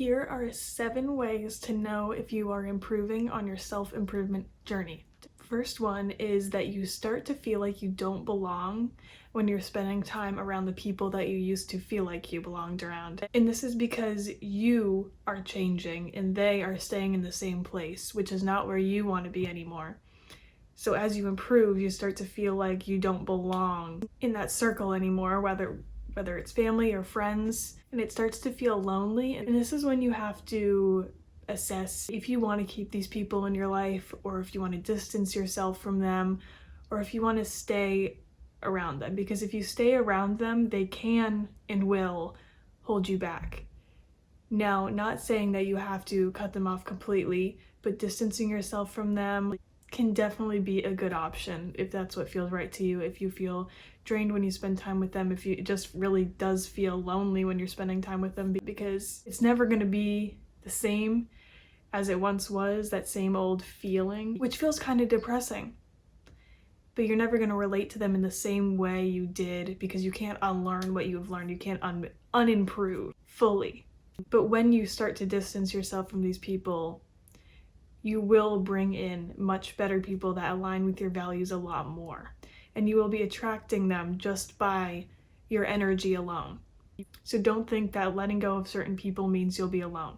Here are 7 ways to know if you are improving on your self-improvement journey. First one is that you start to feel like you don't belong when you're spending time around the people that you used to feel like you belonged around. And this is because you are changing and they are staying in the same place, which is not where you want to be anymore. So as you improve, you start to feel like you don't belong in that circle anymore, whether it's family or friends, and it starts to feel lonely. And this is when you have to assess if you want to keep these people in your life, or if you want to distance yourself from them, or if you want to stay around them. Because if you stay around them, they can and will hold you back. Now, not saying that you have to cut them off completely, but distancing yourself from them can definitely be a good option if that's what feels right to you. If you feel drained when you spend time with them, if it just really does feel lonely when you're spending time with them, because it's never going to be the same as it once was, that same old feeling, which feels kind of depressing. But you're never going to relate to them in the same way you did, because you can't unlearn what you've learned. You can't unimprove fully. But when you start to distance yourself from these people, you will bring in much better people that align with your values a lot more. And you will be attracting them just by your energy alone. So don't think that letting go of certain people means you'll be alone.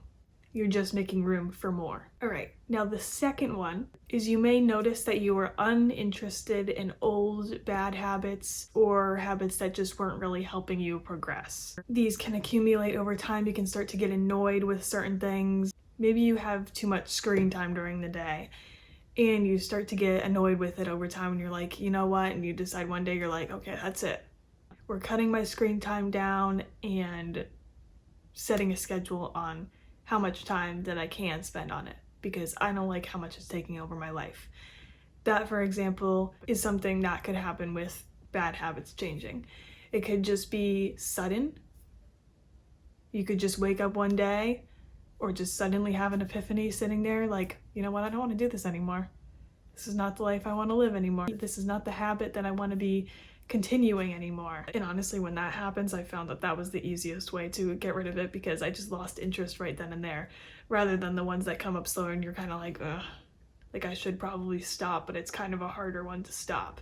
You're just making room for more. All right, now the second one is you may notice that you are uninterested in old bad habits or habits that just weren't really helping you progress. These can accumulate over time. You can start to get annoyed with certain things. Maybe you have too much screen time during the day and you start to get annoyed with it over time, and you're like, you know what? And you decide one day, you're like, okay, that's it. We're cutting my screen time down and setting a schedule on how much time that I can spend on it, because I don't like how much it's taking over my life. That, for example, is something that could happen with bad habits changing. It could just be sudden. You could just wake up one day or just suddenly have an epiphany sitting there like, you know what, I don't want to do this anymore. This is not the life I want to live anymore. This is not the habit that I want to be continuing anymore. And honestly, when that happens, I found that that was the easiest way to get rid of it, because I just lost interest right then and there, rather than the ones that come up slower and you're kind of like, ugh, like I should probably stop, but it's kind of a harder one to stop.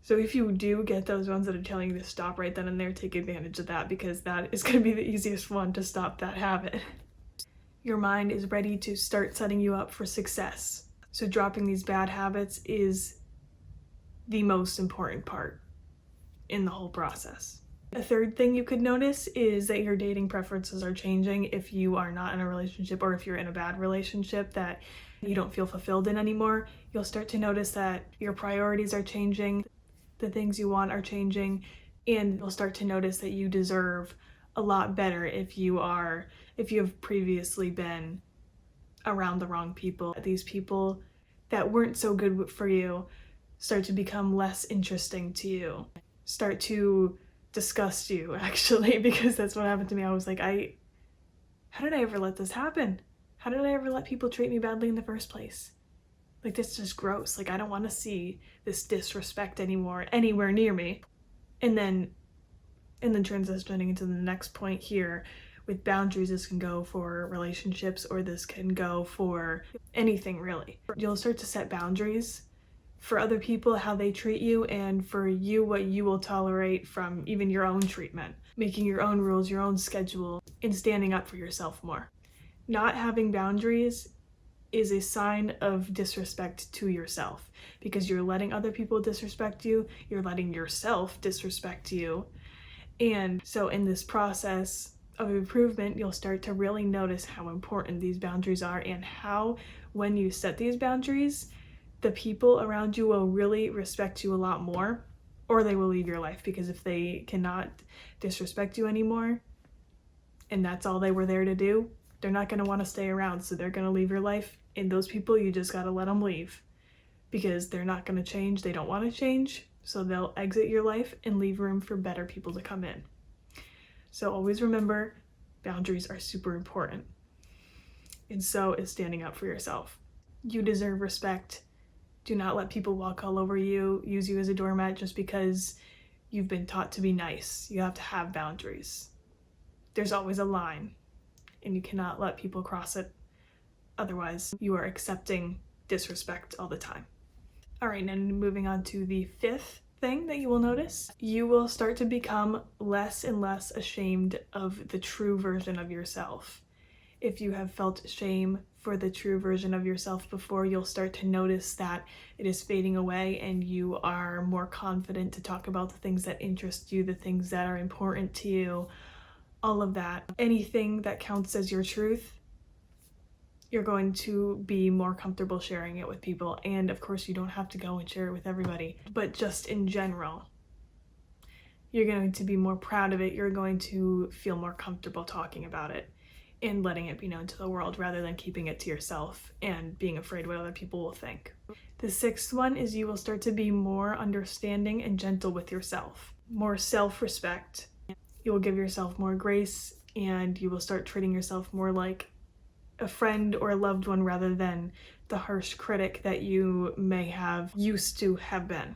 So if you do get those ones that are telling you to stop right then and there, take advantage of that, because that is going to be the easiest one to stop that habit. Your mind is ready to start setting you up for success. So dropping these bad habits is the most important part in the whole process. A third thing you could notice is that your dating preferences are changing if you are not in a relationship, or if you're in a bad relationship that you don't feel fulfilled in anymore. You'll start to notice that your priorities are changing, the things you want are changing, and you'll start to notice that you deserve a lot better if you have previously been around the wrong people. These people that weren't so good for you start to become less interesting to you, start to disgust you, actually, because that's what happened to me. I was like, how did I ever let this happen? How did I ever let people treat me badly in the first place? Like, this is just gross. Like, I don't want to see this disrespect anymore anywhere near me. And then transitioning into the next point here with boundaries, this can go for relationships, or this can go for anything really. You'll start to set boundaries for other people, how they treat you, and for you, what you will tolerate from even your own treatment, making your own rules, your own schedule, and standing up for yourself more. Not having boundaries is a sign of disrespect to yourself, because you're letting other people disrespect you, you're letting yourself disrespect you. And so in this process of improvement, you'll start to really notice how important these boundaries are, and how, when you set these boundaries, the people around you will really respect you a lot more, or they will leave your life, because if they cannot disrespect you anymore and that's all they were there to do, they're not going to want to stay around, so they're going to leave your life. And those people, you just got to let them leave, because they're not going to change. They don't want to change, so they'll exit your life and leave room for better people to come in. So always remember, boundaries are super important, and so is standing up for yourself. You deserve respect. Do not let people walk all over you, use you as a doormat just because you've been taught to be nice. You have to have boundaries. There's always a line, and you cannot let people cross it. Otherwise, you are accepting disrespect all the time. All right, and moving on to the fifth thing that you will notice, you will start to become less and less ashamed of the true version of yourself. If you have felt shame for the true version of yourself before, you'll start to notice that it is fading away and you are more confident to talk about the things that interest you, the things that are important to you, all of that. Anything that counts as your truth, you're going to be more comfortable sharing it with people. And of course, you don't have to go and share it with everybody, but just in general, you're going to be more proud of it. You're going to feel more comfortable talking about it and letting it be known to the world rather than keeping it to yourself and being afraid what other people will think. The sixth one is you will start to be more understanding and gentle with yourself, more self-respect. You will give yourself more grace and you will start treating yourself more like a friend or a loved one rather than the harsh critic that you may have used to have been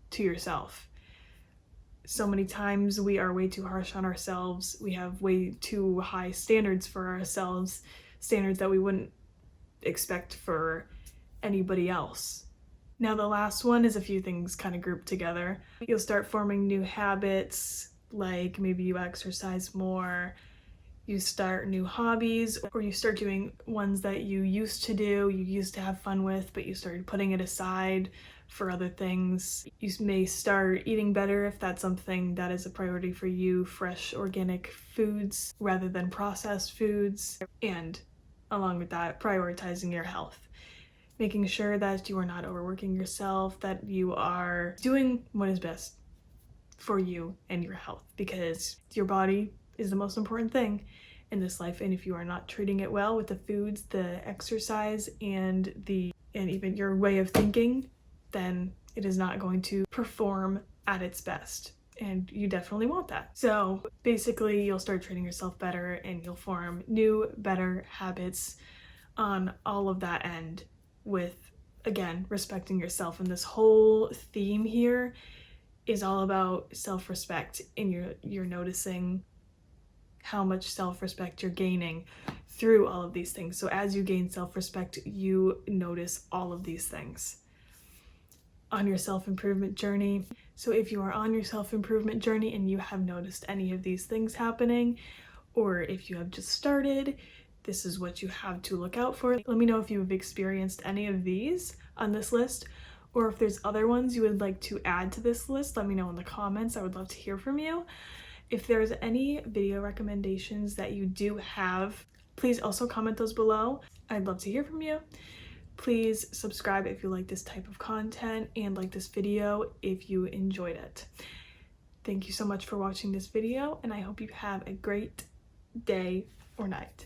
to yourself. So many times we are way too harsh on ourselves. We have way too high standards for ourselves, standards that we wouldn't expect for anybody else. Now the last one is a few things kind of grouped together. You'll start forming new habits, like maybe you exercise more, you start new hobbies, or you start doing ones that you used to do, you used to have fun with, but you started putting it aside for other things. You may start eating better if that's something that is a priority for you, fresh organic foods rather than processed foods, and along with that, prioritizing your health. Making sure that you are not overworking yourself, that you are doing what is best for you and your health, because your body is the most important thing in this life, and if you are not treating it well with the foods, the exercise, and even your way of thinking, then it is not going to perform at its best, and you definitely want that. So basically, you'll start treating yourself better and you'll form new, better habits on all of that end with, again, respecting yourself. And this whole theme here is all about self-respect, and you're noticing how much self-respect you're gaining through all of these things. So as you gain self-respect, you notice all of these things on your self-improvement journey. So if you are on your self-improvement journey and you have noticed any of these things happening, or if you have just started, this is what you have to look out for. Let me know if you've experienced any of these on this list, or if there's other ones you would like to add to this list. Let me know in the comments. I would love to hear from you. If there's any video recommendations that you do have, please also comment those below. I'd love to hear from you. Please subscribe if you like this type of content, and like this video if you enjoyed it. Thank you so much for watching this video, and I hope you have a great day or night.